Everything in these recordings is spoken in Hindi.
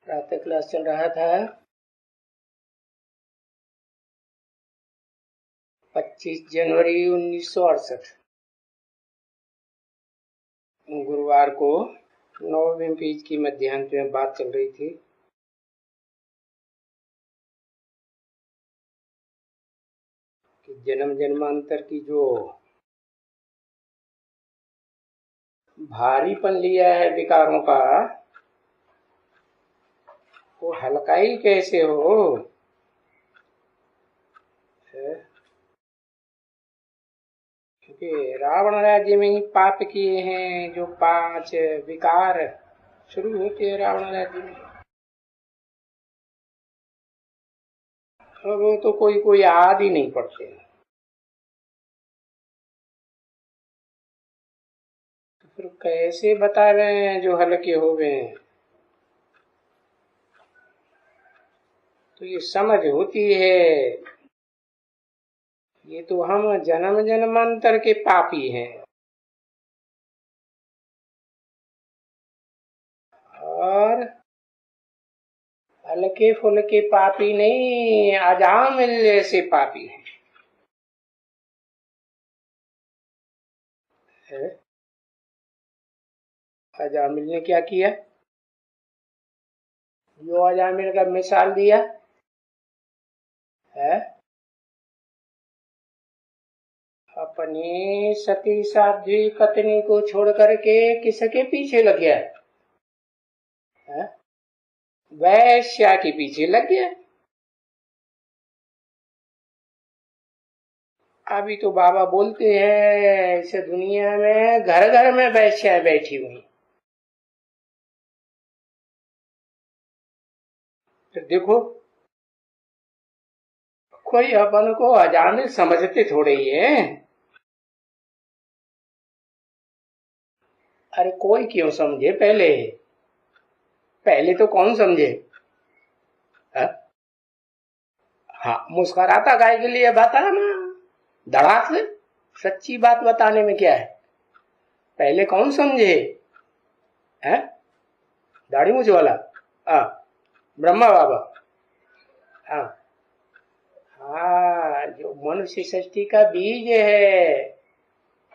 प्रातः क्लास चल रहा था 25 जनवरी 1968 गुरुवार को 9वें पेज की मध्यांत में बात चल रही थी। कि जन्म जन्मांतर की जो भारीपन लिया है विकारों का, वो हल्का ही कैसे हो। क्योंकि रावण राज्य में ही पाप किए हैं जो 5 विकार शुरू होते हैं रावण राज्य में। वो तो कोई याद ही नहीं पड़ते। तो फिर कैसे बता रहे हैं जो हल्के हो गए हैं। तो ये समझ होती है, ये तो हम जन्म जन्मांतर के पापी हैं और हल्के फुल्के पापी नहीं, अजामिल जैसे पापी हैं। अजामिल ने क्या किया, जो अजामिल का मिसाल दिया है, अपनी सती साध्वी पत्नी को छोड़ करके किसके पीछे लग गया है? वैश्या के पीछे लग गया। अभी तो बाबा बोलते हैं इस दुनिया में घर घर में वैश्या बैठी हुई। तो देखो, कोई अपन को अजामिल समझते थोड़े ही है। अरे कोई क्यों समझे, पहले तो कौन समझे। हाँ, मुस्कुराता गाय के लिए बता ना, धड़ाक से सच्ची बात बताने में क्या है। पहले कौन समझे है, दाढ़ी मूछ वाला, ब्रह्मा बाबा। हाँ, जो मनुष्य सृष्टि का बीज है,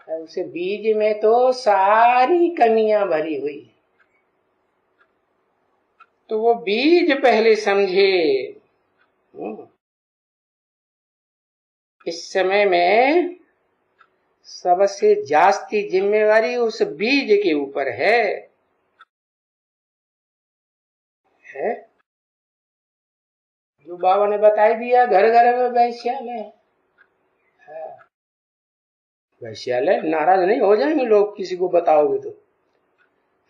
उस बीज में तो सारी कमियां भरी हुई। तो वो बीज पहले समझे। इस समय में सबसे जास्ती जिम्मेवारी उस बीज के ऊपर है। जो बाबा ने बताई दिया, घर घर में वैश्यालय। वैश्यालय नाराज नहीं हो जाएंगे लोग किसी को बताओगे तो।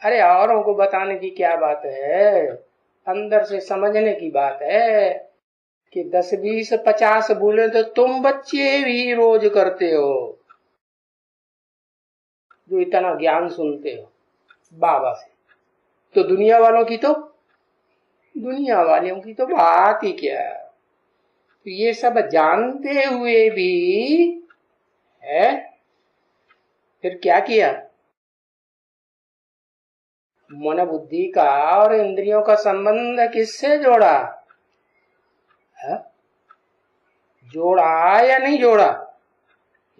अरे औरों को बताने की क्या बात है, अंदर से समझने की बात है। कि 10 20 50 बोले तो तुम बच्चे भी रोज करते हो, जो इतना ज्ञान सुनते हो बाबा से। तो दुनिया वालों की तो बात ही क्या है। तो ये सब जानते हुए भी है, फिर क्या किया, मन बुद्धि का और इंद्रियों का संबंध किससे जोड़ा है? जोड़ा या नहीं जोड़ा,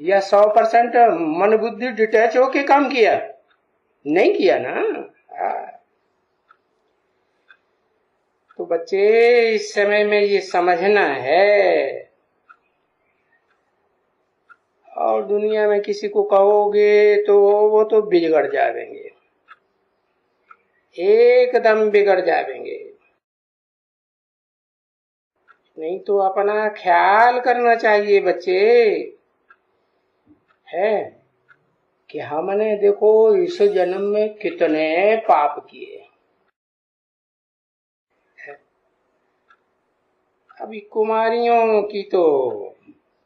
या 100% मन बुद्धि डिटैच होके काम किया, नहीं किया ना। तो बच्चे इस समय में ये समझना है। और दुनिया में किसी को कहोगे तो वो तो बिगड़ जाएंगे, एकदम बिगड़ जाएंगे। नहीं तो अपना ख्याल करना चाहिए बच्चे, है कि हमने देखो इस जन्म में कितने पाप किए। अभी कुमारियों की तो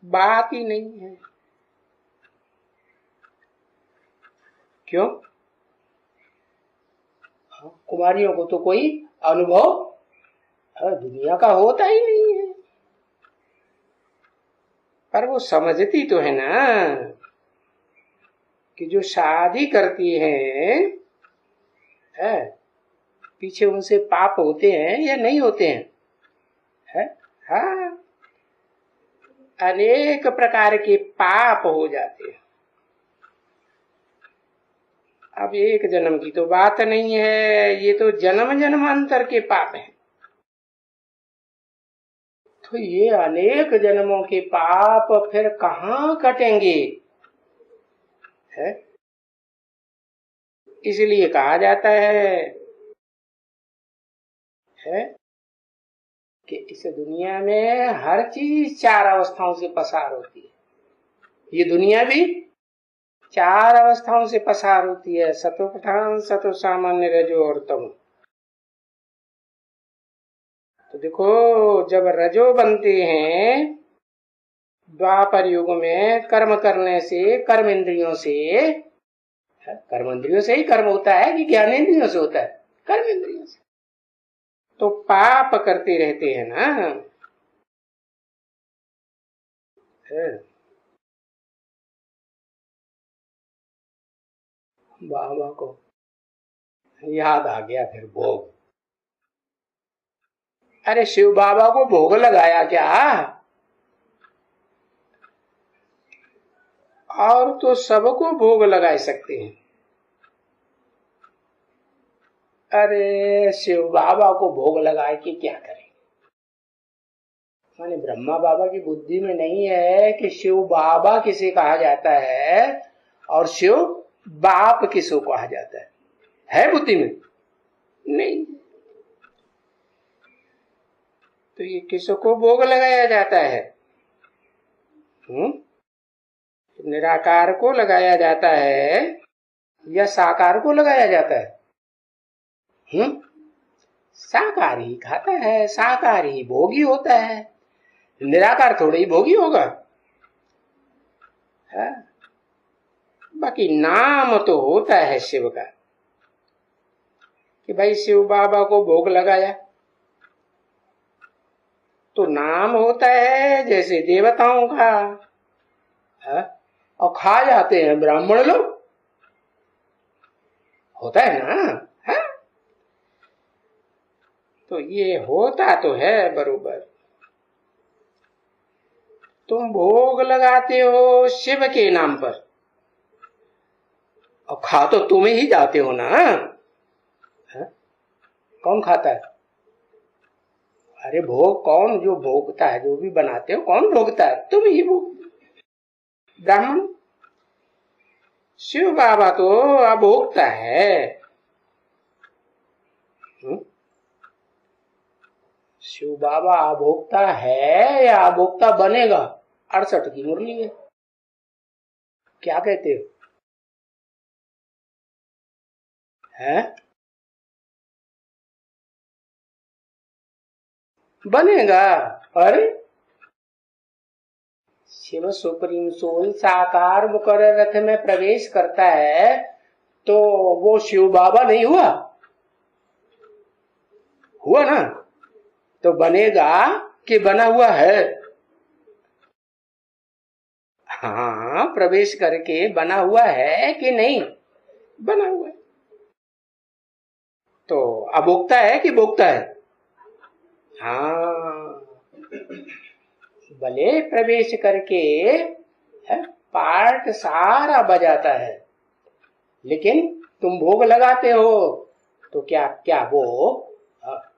बात ही नहीं है। क्यों, कुमारियों को तो कोई अनुभव दुनिया का होता ही नहीं है। पर वो समझती तो है ना कि जो शादी करती है पीछे उनसे पाप होते हैं या नहीं होते हैं? है? हाँ, अनेक प्रकार के पाप हो जाते हैं। अब एक जन्म की तो बात नहीं है, ये तो जन्म जन्मांतर के पाप हैं। तो ये अनेक जन्मों के पाप फिर कहाँ कटेंगे? है? इसलिए कहा जाता है कि इस दुनिया में हर चीज 4 अवस्थाओं से पसार होती है। ये दुनिया भी 4 अवस्थाओं से पसार होती है, सतो प्रधान, सतो सामान्य, रजो और तमो। तो देखो, जब रजो बनते हैं द्वापर युग में कर्म करने से, कर्म इंद्रियों से ही कर्म होता है कि ज्ञानेंद्रियों से होता है? कर्म इंद्रियों से। तो पाप करते रहते हैं ना। बाबा को याद आ गया फिर भोग। अरे शिव बाबा को भोग लगाया क्या? और तो सबको भोग लगा सकते हैं। अरे शिव बाबा को भोग लगाए कि क्या करें? माने ब्रह्मा बाबा की बुद्धि में नहीं है कि शिव बाबा किसे कहा जाता है और शिव बाप किसको कहा जाता है बुद्धि में? नहीं। तो ये किसको भोग लगाया जाता है? निराकार को लगाया जाता है या साकार को लगाया जाता है? साकार ही खाता है, साकार ही भोगी होता है, निराकार थोड़ा ही भोगी होगा। है? बाकी नाम तो होता है शिव का कि भाई शिव बाबा को भोग लगाया, तो नाम होता है जैसे देवताओं का। है? और खा जाते हैं ब्राह्मण लोग, होता है ना? है? तो ये होता तो है बरोबर। तुम भोग लगाते हो शिव के नाम पर और खा तो तुम ही जाते हो ना। है? कौन खाता है? अरे भोग कौन जो भोगता है? जो भी बनाते हो कौन भोगता है? तुम ही भोग, ब्राह्मण। शिव बाबा तो अभोक्ता है। शिव बाबा अभोक्ता है या अभोक्ता बनेगा? 68 की मुरली है। क्या कहते हो? है? बनेगा। अरे शिव सुप्रीम सोल साकार मुकर रथ में प्रवेश करता है तो वो शिव बाबा नहीं हुआ? हुआ ना? तो बनेगा कि बना हुआ है? हाँ, प्रवेश करके बना हुआ है कि नहीं? बना हुआ है। तो अभोक्ता है कि भोक्ता है? हाँ, भले प्रवेश करके है, पार्ट सारा बजाता है, लेकिन तुम भोग लगाते हो तो क्या क्या वो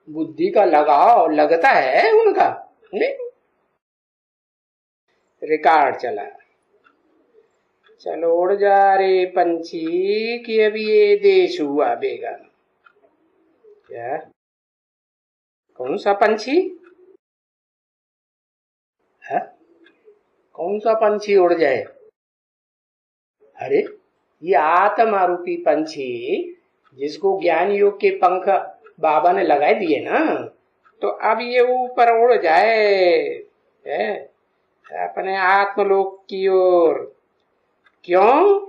बुद्धि का लगाव लगता है उनका? नहीं। रिकॉर्ड चला, चलो उड़ जा रे पंछी कि अभी ये देश हुआ बेगाना। क्या? कौन सा पंछी है? कौन सा पंछी उड़ जाए? अरे ये आत्मा रूपी पंछी जिसको ज्ञान योग के पंख बाबा ने लगाए दिए ना, तो अब ये ऊपर उड़ जाए है अपने आत्मलोक की ओर। क्यों?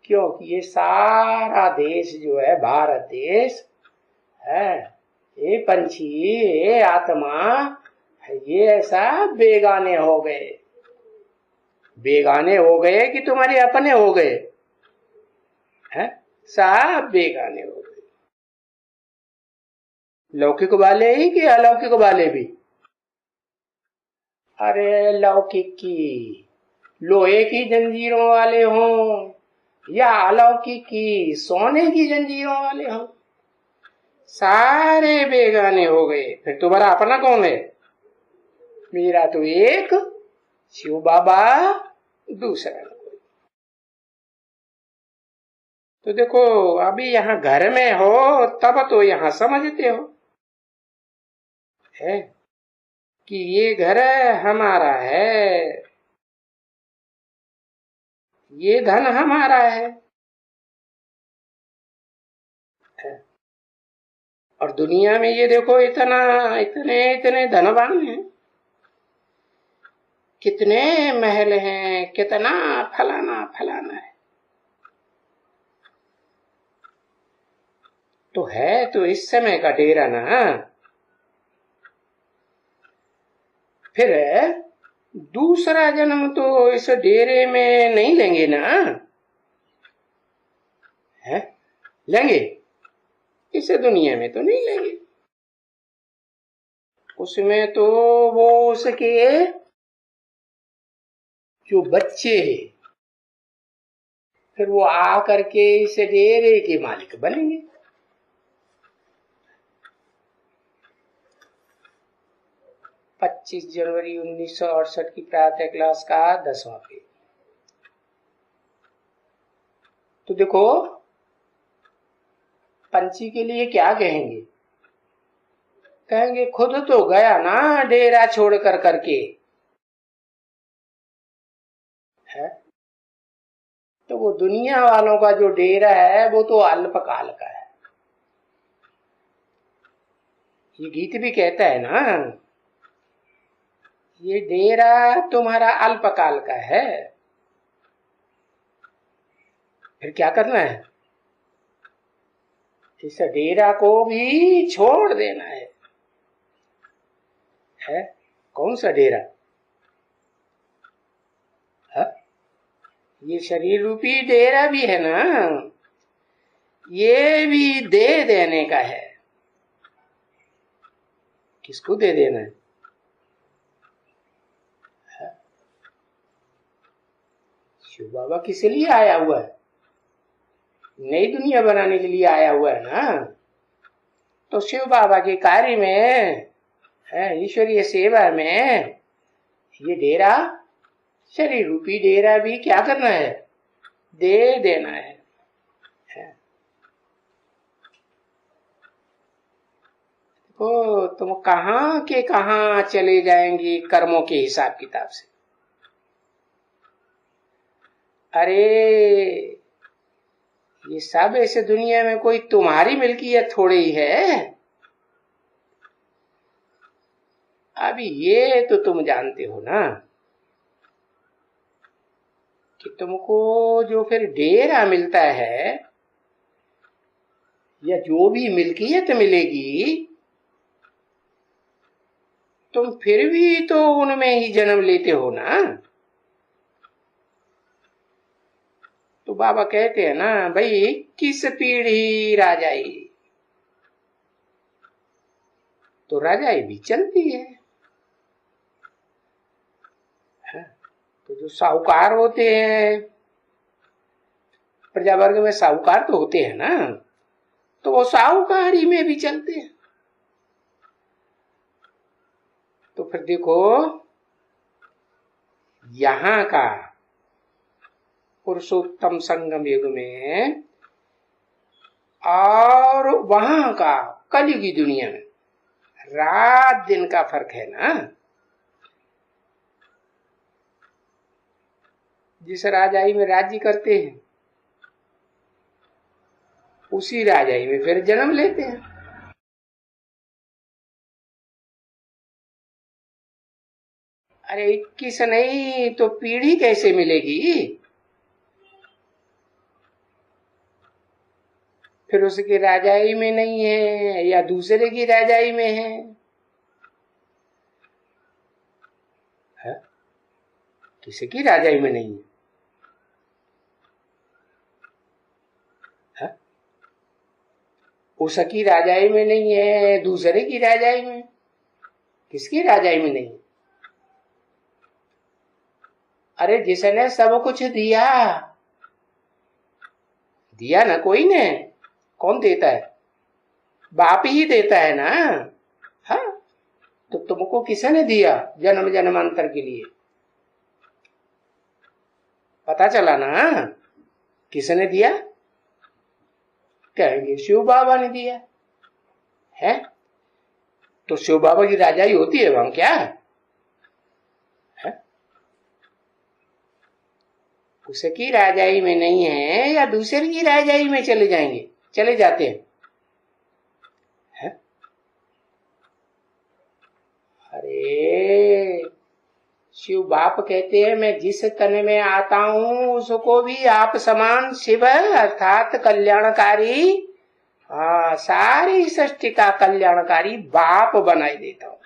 क्योंकि ये सारा देश जो है भारत देश है, ये पंछी, ये आत्मा, ये ऐसा बेगाने हो गए। बेगाने हो गए कि तुम्हारे अपने हो गए? हैं? सब बेगाने हो गए। लौकिक वाले ही कि अलौकिक वाले भी? अरे लौकिक की, लोहे की जंजीरों वाले हों या अलौकिक की, सोने की जंजीरों वाले हों, सारे बेगाने हो गए। फिर तुम्हारा अपना कौन है? मेरा तो एक शिव बाबा, दूसरा। तो देखो, अभी यहाँ घर में हो तब तो यहाँ समझते हो है कि ये घर हमारा है, ये धन हमारा है। और दुनिया में ये देखो, इतना इतने इतने धनवान हैं, कितने महल हैं, कितना फलाना फलाना है। तो है तो इस समय का डेरा ना। फिर दूसरा जन्म तो इस डेरे में नहीं लेंगे ना? है लेंगे? इस दुनिया में तो नहीं लेंगे। उसमें तो वो उसके जो बच्चे हैं, फिर वो आ करके इस डेरे के मालिक बनेंगे। 25 जनवरी 1968 की प्रातः क्लास का 10वां पेज। तो देखो, पंछी के लिए क्या कहेंगे? कहेंगे खुद तो गया ना डेरा छोड़ कर करके, है? तो वो दुनिया वालों का जो डेरा है वो तो अल्पकाल का है। ये गीत भी कहता है ना, ये डेरा तुम्हारा अल्पकाल का है। फिर क्या करना है? इस डेरा को भी छोड़ देना है? कौन सा डेरा? है? ये शरीर रूपी डेरा भी है ना, ये भी दे देने का है। किसको दे देना है? शिव बाबा किस लिए आया हुआ है? नई दुनिया बनाने के लिए आया हुआ है ना। तो शिव बाबा के कार्य में, ईश्वरीय सेवा में, ये डेरा, शरीर रूपी डेरा भी क्या करना है? दे देना है। तो तुम कहां के कहां चले जाएंगी कर्मों के हिसाब किताब से। अरे ये सब ऐसे दुनिया में कोई तुम्हारी मिल्कियत थोड़ी ही है। अभी ये तो तुम जानते हो ना कि तुमको जो फिर डेरा मिलता है या जो भी मिल्कियत मिलेगी, तुम फिर भी तो उनमें ही जन्म लेते हो ना। तो बाबा कहते हैं ना भाई, किस पीढ़ी राजाई, तो राजाई भी चलती है। तो जो साहूकार होते हैं, प्रजा वर्ग में साहूकार तो होते हैं ना, तो वो साहूकारी में भी चलते हैं। तो फिर देखो, यहां का पुरुषोत्तम संगम युग में और वहां का कलयुगी दुनिया में रात दिन का फर्क है ना। जिस राजाई में राज्य करते हैं उसी राजाई में फिर जन्म लेते हैं। अरे 21 नहीं तो पीढ़ी कैसे मिलेगी? फिर उसकी राजाई में नहीं है या दूसरे की राजाई में है? किसी की राजाई में नहीं है? उसकी राजाई में नहीं है, दूसरे की राजाई में। किसकी राजाई में नहीं? अरे जिसने सब कुछ दिया, दिया ना कोई ने। कौन देता है? बाप ही देता है ना। हाँ, तो तुमको किसने दिया जन्म जन्मांतर के लिए? पता चला ना किसने दिया? कहेंगे शिव बाबा ने दिया है। तो शिव बाबा की राजाई होती है वहां क्या है? उसकी राजाई में नहीं है या दूसरे की राजाई में चले जाएंगे, चले जाते हैं, है? अरे शिव बाप कहते हैं मैं जिस तन में आता हूं उसको भी आप समान शिव अर्थात कल्याणकारी, सारी सृष्टि का कल्याणकारी बाप बनाई देता हूं।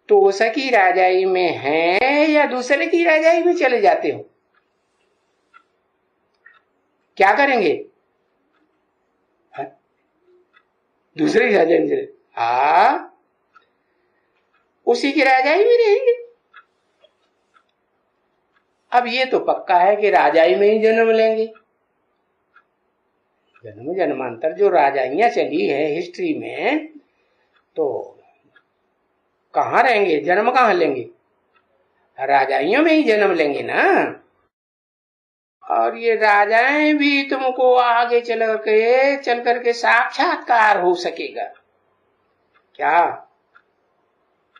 तो उसकी राजाई में है या दूसरे की राजाई में चले जाते हो? क्या करेंगे? है? दूसरे की राजाई में चले, उसी की राजाई में रहेंगे। अब ये तो पक्का है कि राजाई में ही जन्म लेंगे। जन्म जन्मांतर जो राजाइयां चली है हिस्ट्री में, तो कहां रहेंगे? जन्म कहां लेंगे? राजाइयों में ही जन्म लेंगे ना। और ये राजाएं भी तुमको आगे चल करके साक्षात्कार हो सकेगा क्या?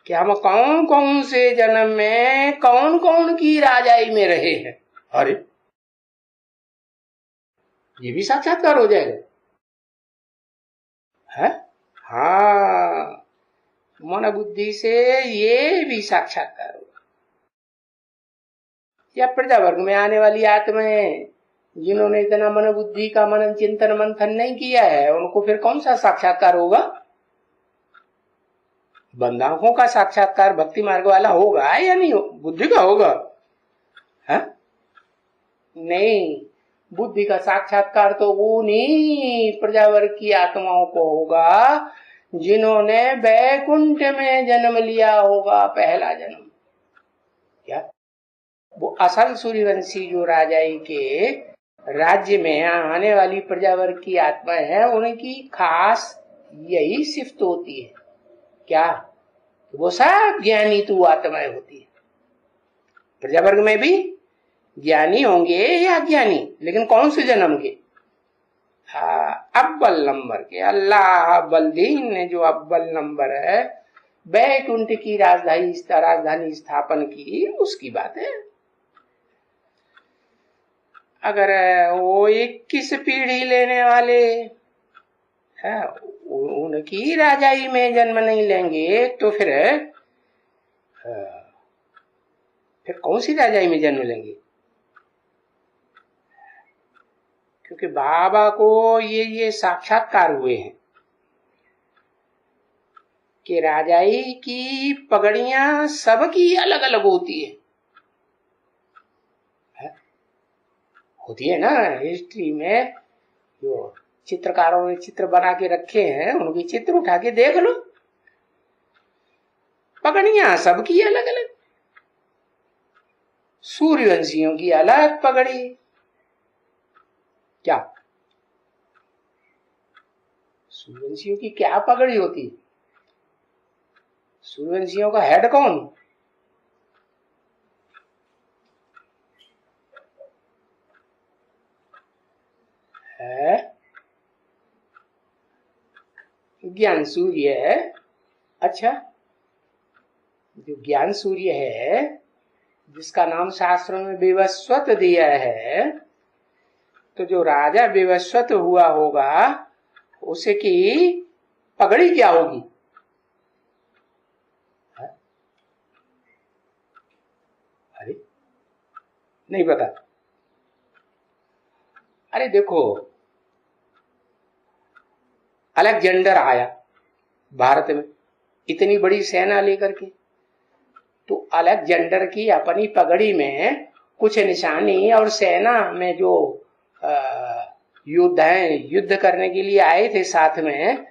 कि हम कौन कौन से जन्म में कौन कौन की राजाई में रहे हैं। अरे ये भी साक्षात्कार हो जाएगा है? हाँ, मन बुद्धि से ये भी साक्षात्कार होगा। या प्रजा वर्ग में आने वाली आत्माएं जिन्होंने इतना मन बुद्धि का मनन चिंतन मंथन नहीं किया है, उनको फिर कौन सा साक्षात्कार होगा? बंधाओं का साक्षात्कार भक्ति मार्ग वाला होगा या नहीं? बुद्धि का होगा है? नहीं, बुद्धि का साक्षात्कार तो वो नहीं प्रजावर्ग की आत्माओं को होगा जिन्होंने वैकुंठ में जन्म लिया होगा, पहला जन्म। क्या वो असल सूर्यवंशी जो राजाई के राज्य में आने वाली प्रजावर्ग की आत्मा है, उनकी खास यही सिफ्त होती है क्या? वो सब ज्ञानी तू आत्माएं होती है। प्रजावर्ग में भी ज्ञानी होंगे या अज्ञानी, लेकिन कौन से जन्म के? अव्वल नंबर के। अल्लाह बल्दीन ने जो अव्वल नंबर है वैकुंठ की राजधानी स्थापन की, उसकी बात है। अगर वो 21 पीढ़ी लेने वाले है उनकी राजाई में जन्म नहीं लेंगे तो फिर कौन सी राजाई में जन्म लेंगे? क्योंकि बाबा को ये साक्षात्कार हुए हैं कि राजाई की पगड़ियां सबकी अलग अलग होती है? होती है ना। हिस्ट्री में जो चित्रकारों ने चित्र बना के रखे हैं, उनके चित्र उठा के देख लो, पगड़ियां सबकी अलग अलग। सूर्यवंशियों की अलग पगड़ी। क्या सूर्यवंशियों की क्या पगड़ी होती? सूर्यवंशियों का हेड कौन है? ज्ञान सूर्य है। अच्छा, जो ज्ञान सूर्य है जिसका नाम शास्त्रों में विवस्वत दिया है, तो जो राजा विवस्वत हुआ होगा उसकी पगड़ी क्या होगी? अरे नहीं पता। अरे देखो, अलेक्जेंडर आया भारत में इतनी बड़ी सेना लेकर के, तो अलेक्जेंडर की अपनी पगड़ी में कुछ निशानी और सेना में जो युद्ध है, युद्ध करने के लिए आए थे साथ में,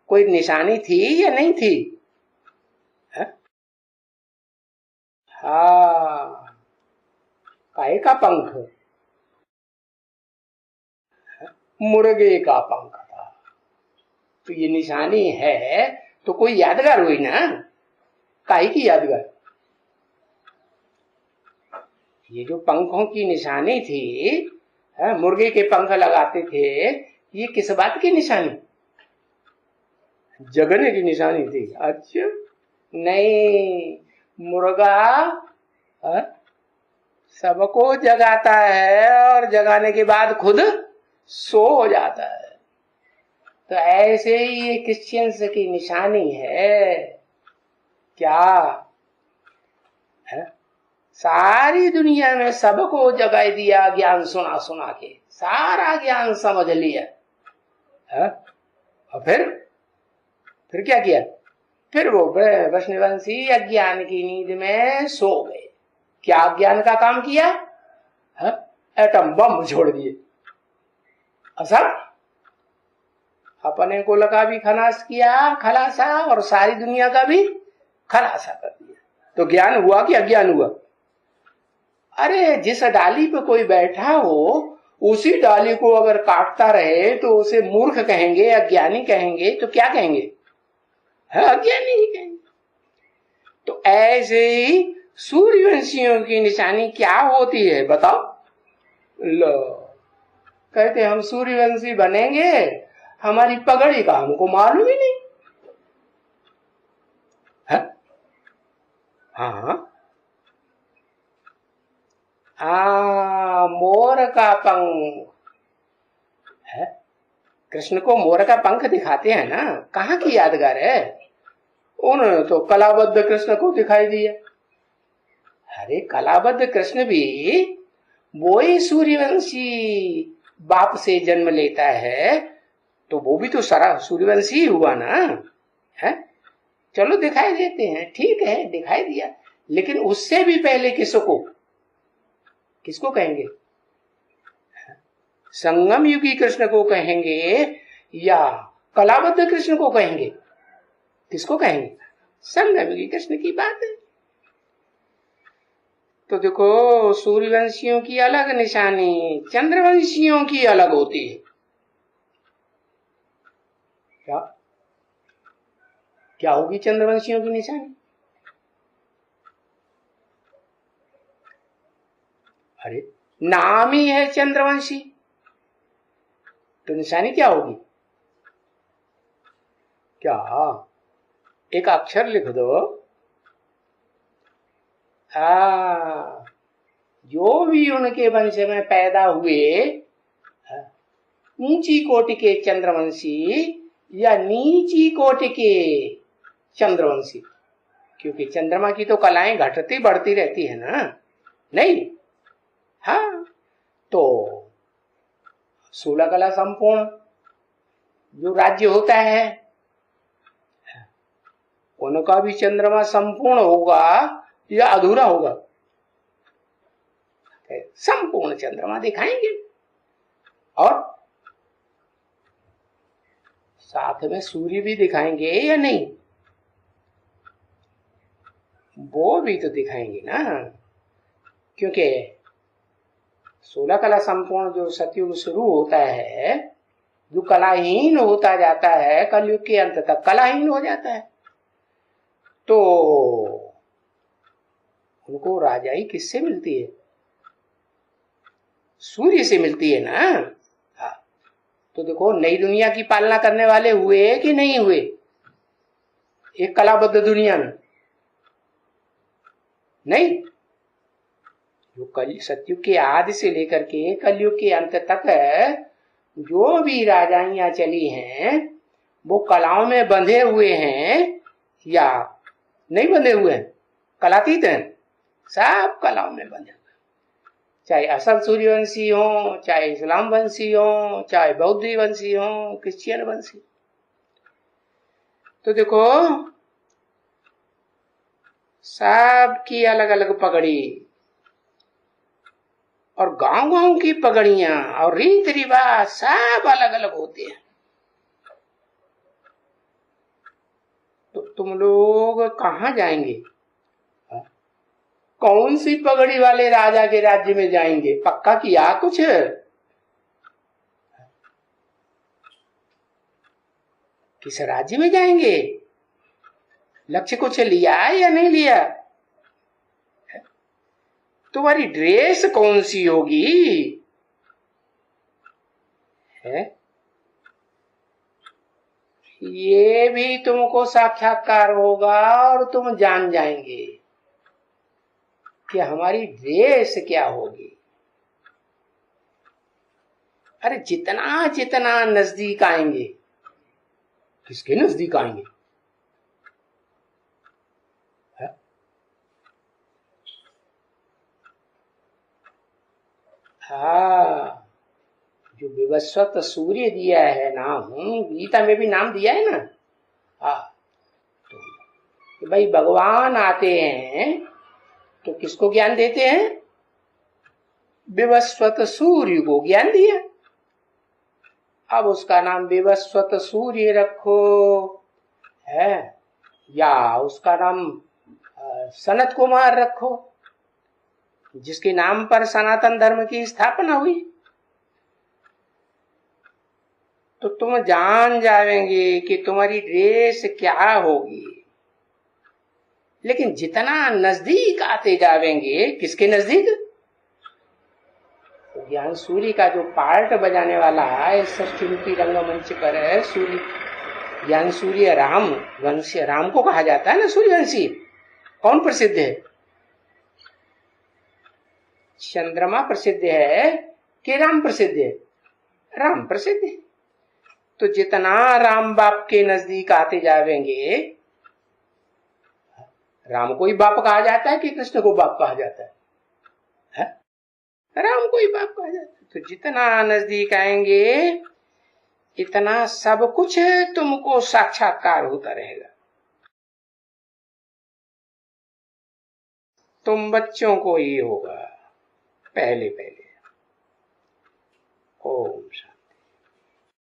कोई निशानी थी या नहीं थी? हाँ, काहे का पंख? मुर्गे का पंख था। तो ये निशानी है तो कोई यादगार हुई ना, काहे की यादगार? ये जो पंखों की निशानी थी, मुर्गे के पंख लगाते थे, ये किस बात की निशानी? जगने की निशानी थी। अच्छा, नहीं, मुर्गा सबको जगाता है और जगाने के बाद खुद सो जाता है। तो ऐसे ही ये क्रिश्चियंस की निशानी है। क्या है? सारी दुनिया में सबको जगा दिया, ज्ञान सुना सुना के सारा ज्ञान समझ लिया है? और फिर क्या किया? फिर वो वैष्णवंशी अज्ञान की नींद में सो गए। क्या अज्ञान का काम किया? एटम बम छोड़ दिए। असर अपने कुल का भी खलासा और सारी दुनिया का भी खलासा कर दिया। तो ज्ञान हुआ कि अज्ञान हुआ? अरे, जिस डाली पे कोई बैठा हो उसी डाली को अगर काटता रहे तो उसे मूर्ख कहेंगे, अज्ञानी कहेंगे, तो क्या कहेंगे? अज्ञानी ही कहेंगे। तो ऐसे ही सूर्यवंशियों की निशानी क्या होती है बताओ? लो, कहते हम सूर्यवंशी बनेंगे, हमारी पगड़ी का हमको मालूम ही नहीं है? हाँ, मोर का पंख है। कृष्ण को मोर का पंख दिखाते हैं ना, कहाँ की यादगार है? उन्होंने तो कलाबद्ध कृष्ण को दिखाई दिया। अरे, कलाबद्ध कृष्ण भी वो ही सूर्यवंशी बाप से जन्म लेता है, तो वो भी तो सारा सूर्यवंशी ही हुआ ना है? चलो दिखाई देते हैं, ठीक है, दिखाई दिया, लेकिन उससे भी पहले किसको कहेंगे? संगम युगी कृष्ण को कहेंगे या कलाबद्ध कृष्ण को कहेंगे? किसको कहेंगे? संगम युगी कृष्ण की बात है। तो देखो, सूर्यवंशियों की अलग निशानी, चंद्रवंशियों की अलग होती है। क्या होगी चंद्रवंशियों की निशानी? अरे, नाम ही है चंद्रवंशी, तो निशानी क्या होगी? क्या? एक अक्षर लिख दो। जो भी उनके वंश में पैदा हुए, ऊंची कोटि के चंद्रवंशी या नीची कोटि के चंद्रवंशी, क्योंकि चंद्रमा की तो कलाएं घटती बढ़ती रहती है ना, नहीं? हाँ, तो 16 कला संपूर्ण जो राज्य होता है, उनका भी चंद्रमा संपूर्ण होगा या अधूरा होगा? संपूर्ण चंद्रमा दिखाएंगे, और साथ में सूर्य भी दिखाएंगे या नहीं? वो भी तो दिखाएंगे ना, क्योंकि 16 कला संपूर्ण जो सतयुग शुरू होता है, जो कलाहीन होता जाता है, कलयुग के अंत तक कलाहीन हो जाता है, तो उनको राजाई किससे मिलती है? सूर्य से मिलती है ना। हाँ, तो देखो, नई दुनिया की पालना करने वाले हुए कि नहीं हुए एक कलाबद्ध दुनिया में? नहीं, जो सतयुग के आदि से लेकर के कलयुग के अंत तक जो भी राजाइयां चली हैं, वो कलाओं में बंधे हुए हैं या नहीं बंधे हुए हैं? कलातीत हैं, सब कलाओं में बंधे हुए, चाहे असल सूर्यवंशी हो, चाहे इस्लाम वंशी हो, चाहे बौद्ध वंशी हो, क्रिश्चियन वंशी। तो देखो, सबकी अलग अलग पगड़ी, और गांव गांव की पगड़ियां और रीत रिवाज सब अलग अलग होते हैं। तो तुम लोग कहां जाएंगे? कौन सी पगड़ी वाले राजा के राज्य में जाएंगे? पक्का किया कुछ? किस राज्य में जाएंगे? लक्ष्य कुछ लिया है या नहीं लिया? तुम्हारी ड्रेस कौन सी होगी? है ये भी तुमको साक्षात्कार होगा और तुम जान जाएंगे कि हमारी ड्रेस क्या होगी। अरे जितना जितना नजदीक आएंगे, किसके नजदीक आएंगे? हाँ, जो विवस्वत सूर्य दिया है नाम, गीता में भी नाम दिया है ना। हाँ, तो भाई भगवान आते हैं तो किसको ज्ञान देते हैं? विवस्वत सूर्य को ज्ञान दिया। अब उसका नाम विवस्वत सूर्य रखो है, या उसका नाम सनत कुमार रखो, जिसके नाम पर सनातन धर्म की स्थापना हुई। तो तुम जान जाएंगे कि तुम्हारी ड्रेस क्या होगी। लेकिन जितना नजदीक आते जाएंगे, किसके नजदीक? तो ज्ञान सूर्य का जो पार्ट बजाने वाला है षष्ठी रूपी रंगमंच पर है, सूर्य ज्ञान सूर्य राम वंशी, राम को कहा जाता है ना सूर्यवंशी। कौन प्रसिद्ध है? चंद्रमा प्रसिद्ध है कि राम प्रसिद्ध है? राम प्रसिद्ध है। तो जितना राम बाप के नजदीक आते जाएंगे, राम को ही बाप कहा जाता है कि कृष्ण को बाप कहा जाता है? राम को ही बाप कहा जाता है। तो जितना नजदीक आएंगे इतना सब कुछ तुमको साक्षात्कार होता रहेगा। तुम बच्चों को ये होगा पहले पहले। ओम शांति।